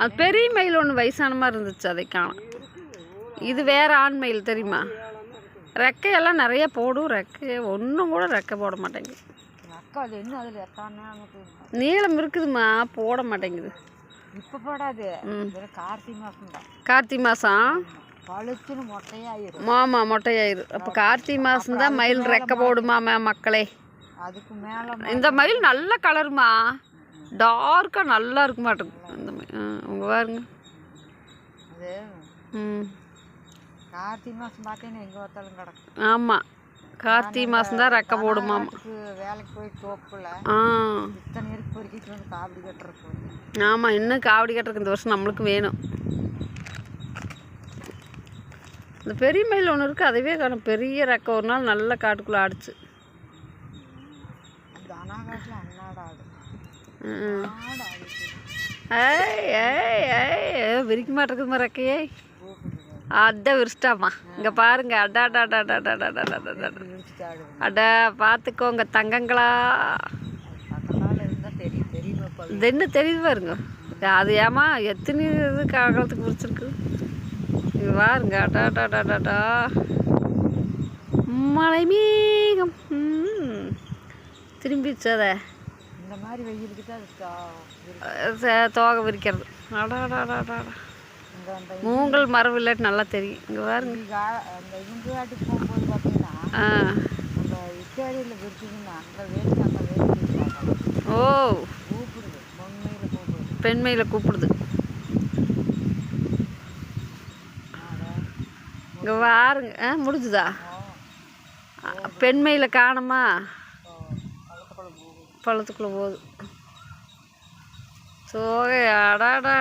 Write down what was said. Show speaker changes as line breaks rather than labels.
அது பெரிய மயில் ஒன்று வயசான மாதிரி இருந்துச்சு, அதை காணும். இது வேறு ஆண் மயில் தெரியுமா? ரெக்கையெல்லாம் நிறைய போடும், ரெக்கை ஒன்றும் கூட ரெக்கை போட மாட்டேங்குது. நீளம் இருக்குதுமா, போட மாட்டேங்குது.
இப்போ போடாது, கார்த்திகை மாதம் தான்.
கார்த்திகை மாதம்
பழுச்சுன்னு மொட்டையாயிரும்.
ஆமாம், மொட்டையாயிரும். அப்போ கார்த்திகை மாதம் தான் மயில் ரெக்கை போடுமாமா மக்களே.
அதுக்கு மேலே
இந்த மயில் நல்ல கலருமா, டார்க்காக நல்லா இருக்க மாட்டேங்குது இந்த மயில். உங்க பாருங்க,
அது கார்த்திகை மாதம் பார்த்தீங்கன்னா எங்கே பார்த்தாலும் கிடக்கும்.
ஆமாம், கார்த்திகை மாதம் தான் ரெக்கை போடுமாமா.
வேலைக்கு போய் தோப்பில் இத்தனை இருக்கு பொறுக்கிட்டு வந்து காவடி கட்டுறதுக்கு.
ஆமாம், இன்னும் காவடி கட்டுறதுக்கு இந்த வருஷம் நம்மளுக்கு வேணும். இந்த பெரிய மயில் ஒன்று இருக்குது, அதுவே காணும். பெரிய ரெக்கை ஒரு நாள் நல்ல காட்டுக்குள்ளே ஆடிச்சு. விரிக்க மாட்டேங்குதுமா ரெக்கையே. அட விரிச்சிட்டாமா, இங்கே பாருங்க. அடா பார்த்துக்கோங்க தங்கங்களா. இது என்ன தெரியுது பாருங்க. அது ஏமா எத்தனை இது காலத்துக்கு பிடிச்சிருக்கு. இது பாருங்க. அடாடாடாடாடா மலை மேகம் திரும்பிடுச்சு. அதை
இந்த மாதிரி வெயிலுக்கு
தோகை விரிக்கிறது. அடாடாடாடா மூங்கல் மரம் இல்லாட்டி நல்லா தெரியும். இங்கே பாருங்க.
அந்த இவங்க காட்டுக்கு போகும்போது பார்த்தீங்கன்னா அந்த இத்தாலியில் விரிச்சிங்கன்னா அந்த வேலைக்கு அந்த வேலைக்கு
ஓ
கூப்பிடுது. பொன்மையில் கூப்பிடுது,
பெண்மையில் கூப்பிடுது. இங்கே பாருங்க. முடிஞ்சுதா? பெண்மையில் காணுமா, பள்ளத்துக்குள்ளே போகுது. சோகை. அடாடா.